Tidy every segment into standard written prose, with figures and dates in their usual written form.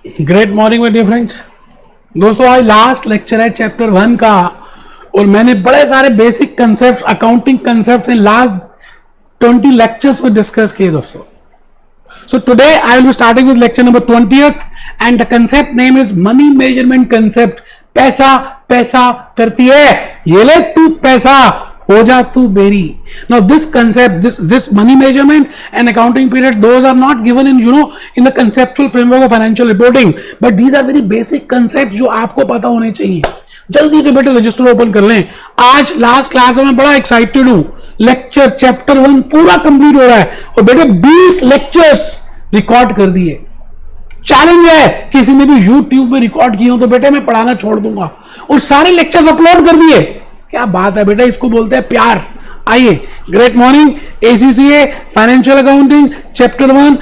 Great morning my dear friends. दोस्तों आज last lecture है चैप्टर 1 का और मैंने बड़े सारे basic concepts, accounting concepts in last 20 lectures में डिस्कस किए दोस्तों। So today I will be starting with lecture number 20th and the concept name is money measurement concept। पैसा पैसा करती है, ये ले तू पैसा हो जा तू berry. Now this concept, this money measurement and accounting period, those are not given in in the conceptual framework of financial reporting, but these are very basic concepts जो आपको पता होने चाहिए। जल्दी से बेटे रजिस्टर ओपन कर लें। आज लास्ट क्लास में बड़ा एक्साइटेड हूं, लेक्चर चैप्टर 1 पूरा कंप्लीट हो रहा है और बेटे 20 लेक्चर्स रिकॉर्ड कर दिए। चैलेंज है, किसी ने भी यूट्यूब में रिकॉर्ड किए हो तो बेटे मैं पढ़ाना छोड़ दूंगा और सारे लेक्चर्स अपलोड कर दिए। क्या बात है बेटा, इसको बोलते हैं प्यार। आइए, great morning, ACCA financial accounting chapter 1।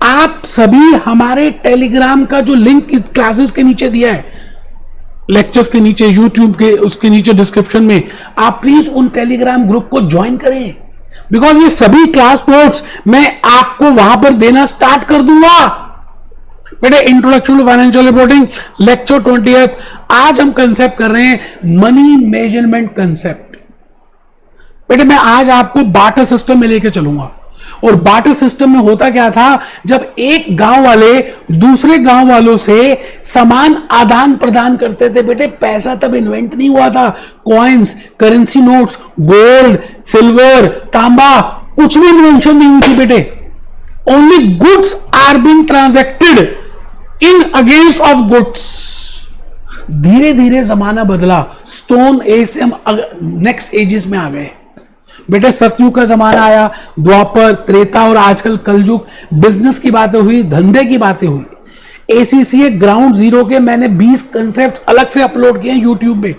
आप सभी हमारे टेलीग्राम का जो लिंक इस क्लासेस के नीचे दिया है, लेक्चर्स के नीचे, यूट्यूब के उसके नीचे डिस्क्रिप्शन में, आप प्लीज उन टेलीग्राम ग्रुप को ज्वाइन करें, बिकॉज ये सभी क्लास नोट्स मैं आपको वहां पर देना स्टार्ट कर दूंगा। बेटे introduction to financial reporting lecture 20th। आज हम कंसेप्ट कर रहे हैं मनी मेजरमेंट कंसेप्ट। बेटे मैं आज आपको बार्टर सिस्टम में लेके चलूंगा और बार्टर सिस्टम में होता क्या था, जब एक गांव वाले दूसरे गांव वालों से सामान आदान प्रदान करते थे। बेटे पैसा तब इन्वेंट नहीं हुआ था, coins, currency notes, gold, silver, तांबा, कुछ भी इन्वेंशन नहीं हुई थी बेटे। Only goods are being transacted in against of goods. धीरे धीरे जमाना बदला, स्टोन एज से हम नेक्स्ट एजेस में आ गए। बेटे सतयुग का जमाना आया, द्वापर, त्रेता और आजकल कलयुग। बिजनेस की बातें हुई, धंधे की बातें हुई। एसीसीए ग्राउंड जीरो के मैंने 20 कंसेप्ट अलग से अपलोड किए हैं यूट्यूब में।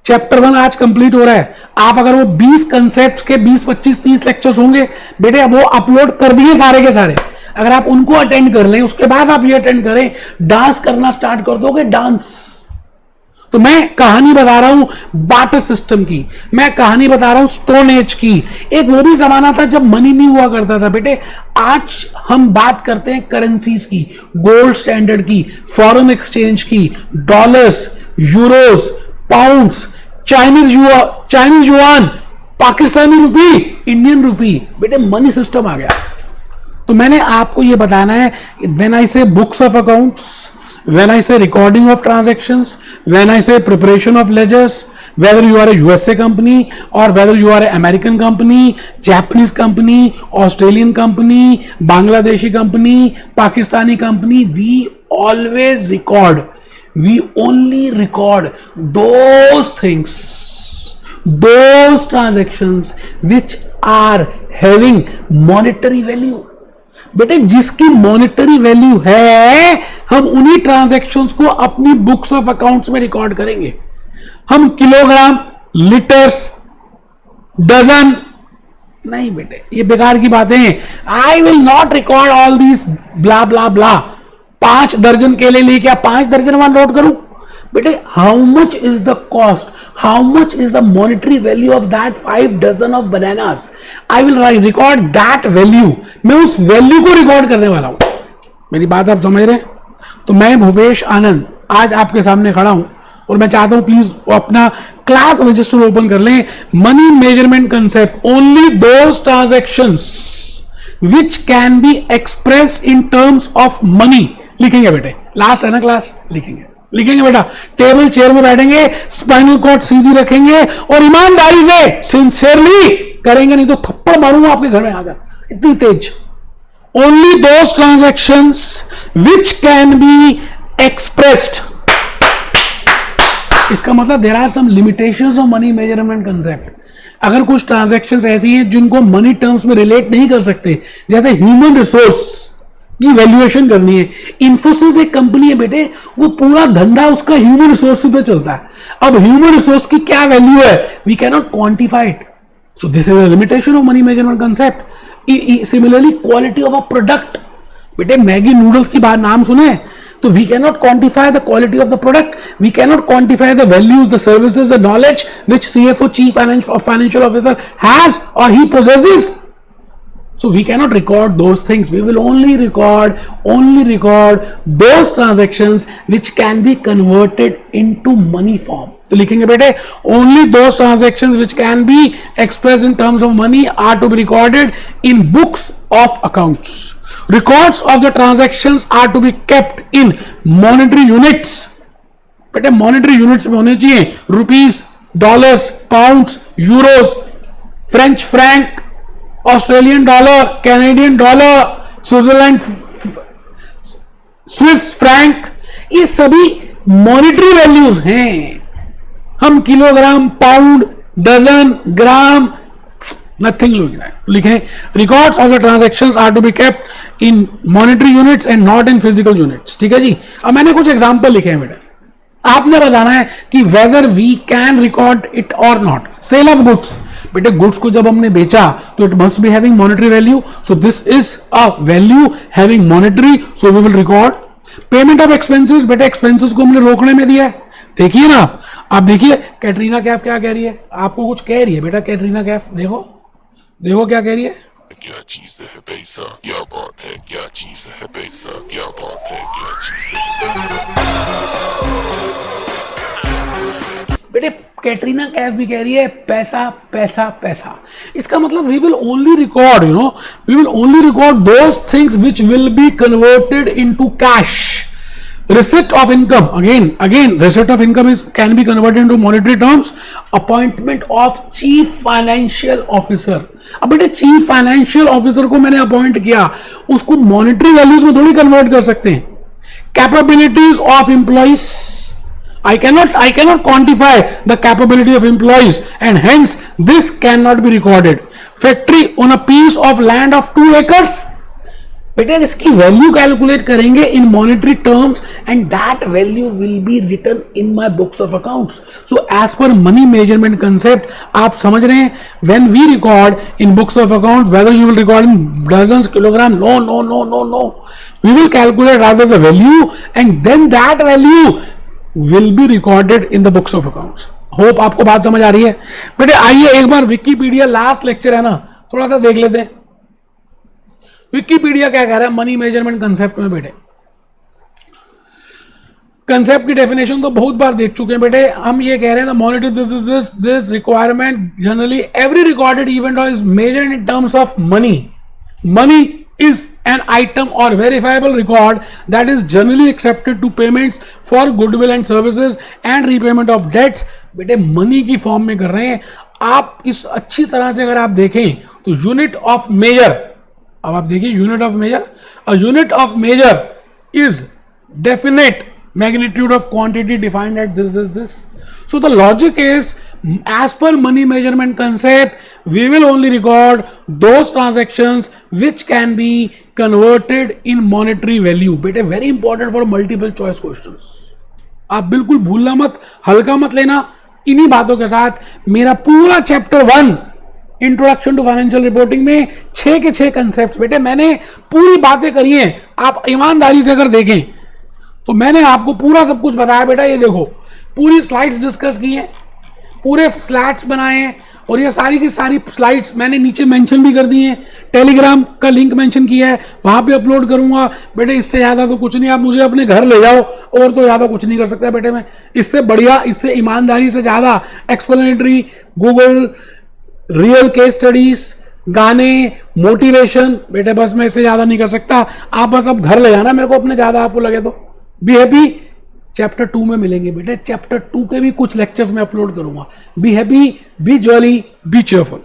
चैप्टर 1 आज कंप्लीट हो रहा है। आप अगर वो 20 कंसेप्ट के 20, 25, 30 लेक्चर्स होंगे बेटे, वो अपलोड कर दिए सारे के सारे। अगर आप उनको अटेंड कर लें, उसके बाद आप ये अटेंड करें, डांस करना स्टार्ट कर दोगे, डांस। तो मैं कहानी बता रहा हूं बार्टर सिस्टम की, मैं कहानी बता रहा हूं स्टोन एज की। एक वो भी जमाना था जब मनी नहीं हुआ करता था बेटे। आज हम बात करते हैं करेंसीज की, गोल्ड स्टैंडर्ड की, फॉरेन एक्सचेंज की, dollars, euros, pounds, Chinese yuan, Pakistani rupee, Indian rupee. बेटे मनी सिस्टम आ गया। तो मैंने आपको यह बताना है, व्हेन आई से books of accounts, when I say recording of transactions, when I say preparation of ledgers, whether you are a USA company or whether you are an American company, Japanese company, Australian company, Bangladeshi company, Pakistani company, we always record, we only record those things, those transactions which are having monetary value। बेटे जिसकी monetary value है, हम उन्हीं transactions को अपनी books of accounts में record करेंगे। हम किलोग्राम, लीटर्स, डजन नहीं बेटे, ये बेकार की बातें हैं। I will not record all these blah blah blah. 5 दर्जन केले लेके क्या 5 दर्जन वहां नोट करूं बेटे? How much is the cost, how much is the monetary value of that 5 dozen of bananas? I will record that value. मैं उस वैल्यू को रिकॉर्ड करने वाला हूं। मेरी बात आप समझ रहे हैं? तो मैं भूपेश आनंद आज आपके सामने खड़ा हूं और मैं चाहता हूं प्लीज अपना क्लास रजिस्टर ओपन कर लें। Money measurement concept, only those transactions which can be expressed in terms of money. लिखेंगे बेटे, लास्ट है ना क्लास, लिखेंगे बेटा। टेबल चेयर में बैठेंगे, स्पाइनल कॉर्ड सीधी रखेंगे और ईमानदारी से सिंसियरली करेंगे, नहीं तो थप्पड़ मारूंगा आपके घर में आकर, इतनी तेज। Only those transactions which can be expressed. इसका मतलब there are some limitations of money measurement concept. अगर कुछ ट्रांजैक्शंस ऐसी हैं जिनको मनी टर्म्स में रिलेट नहीं कर सकते, जैसे ह्यूमन रिसोर्स की वैल्यूएशन करनी है। इन्फोसिस एक कंपनी है बेटे, वो पूरा धंधा उसका ह्यूमन रिसोर्स पे चलता है। अब ह्यूमन रिसोर्स की क्या वैल्यू है, we can not quantify it, so this is a limitation of money measurement concept. Similarly quality of a product, बेटे मैगी नूडल्स की बात नाम सुने तो we cannot quantify the quality of the product, we cannot quantify the values, the services, the knowledge which CFO, chief financial officer has or he possesses। So we cannot record those things. We will only record those transactions which can be converted into money form. तो लिखेंगे बेटे, only those transactions which can be expressed in terms of money are to be recorded in books of accounts. Records of the transactions are to be kept in monetary units. बेटे monetary units में होने चाहिए rupees, dollars, pounds, euros, French franc, Australian dollar, Canadian dollar, Switzerland, Swiss franc, ये सभी monetary values हैं. हम kilogram, pound, dozen, gram, nothing लिखें. Records of the transactions are to be kept in monetary units and not in physical units. ठीक है जी. अब मैंने कुछ एग्जांपल लिखे हैं बेटा, आपने बताना है कि whether we can record it or not. Sale of goods, बेटे गुड्स को जब हमने बेचा तो it must be having monetary value, so this is a value having monetary, so we will record. Payment of expenses, बेटे expenses को हमने रोकने में दिया है. देखिए ना आप देखिए कैटरीना कैफ क्या कह रही है, आपको कुछ कह रही है बेटा. कैटरीना कैफ देखो देखो क्या कह रही है. क्या चीज है पैसा, क्या बात है, क्या चीज है पैसा, क्या बात है, क्या चीज है पैसा. बेटे कैटरीना कैफ भी कह रही है पैसा पैसा पैसा. इसका मतलब we will only record, we will only record those things which will be converted into cash. Receipt of income, again receipt of income can be converted into monetary terms. Appointment of chief financial officer. अब बेटे chief financial officer को मैंने appoint किया, उसको monetary values में थोड़ी convert कर सकते हैं. Capabilities of employees, I cannot quantify the capability of employees and hence this cannot be recorded. Factory on a piece of land of 2 acres. बेटा इसकी वैल्यू कैलकुलेट करेंगे in monetary terms and that value will be written in my books of accounts. So as per money measurement concept आप समझ रहे हैं, when we record in books of accounts whether you will record in dozens, kilogram, no no no no no, we will calculate rather the value and then that value will be recorded in the books of accounts. Hope आपको बात समझ आ रही है. बेटे आइए एक बार Wikipedia, last lecture है ना, थोड़ा सा देख लेते हैं. विकिपीडिया क्या कह रहा है मनी मेजरमेंट कंसेप्ट में. बेटे कंसेप्ट की डेफिनेशन तो बहुत बार देख चुके हैं बेटे. हम ये कह रहे हैं monetary this requirement generally every recorded event is measured in terms of money. Money is an item or verifiable record that is generally accepted to payments for goodwill and services and repayment of debts. बेटे money की form में कर रहे हैं आप. इस अच्छी तरह से अगर आप देखें तो यूनिट ऑफ मेजर, अब आप देखिए unit of measure, a unit of measure is definite magnitude of quantity defined at this. So the logic is, as per money measurement concept, we will only record those transactions which can be converted in monetary value. बेटे very important for multiple choice questions. आप बिल्कुल भूलना मत, हल्का मत लेना. इन्हीं बातों के साथ मेरा पूरा chapter 1 introduction to financial reporting में 6 के 6 कंसेप्ट बेटे मैंने पूरी बातें करी हैं. आप ईमानदारी से अगर देखें तो मैंने आपको पूरा सब कुछ बताया बेटा. ये देखो पूरी स्लाइड्स डिस्कस की हैं, पूरे फ्लैट्स बनाए हैं और ये सारी की सारी स्लाइड्स मैंने नीचे मेंशन भी कर दी हैं. टेलीग्राम का लिंक मेंशन किया है, वहां पे अपलोड करूंगा. बेटे इससे ज़्यादा तो कुछ नहीं, आप मुझे अपने घर ले जाओ और तो ज़्यादा कुछ नहीं कर सकता बेटे. मैं इससे बढ़िया, इससे ईमानदारी से ज़्यादा explanatory, Google, real case studies, गाने, मोटिवेशन, बेटे बस मैं इससे ज़्यादा नहीं कर सकता. आप बस अब घर ले जाना मेरे को अपने, ज़्यादा आपको लगे तो. बी हैप्पी चैप्टर 2 में मिलेंगे बेटे. चैप्टर 2 के भी कुछ लेक्चर्स में अपलोड करूंगा. Be happy, B jolly, B cheerful.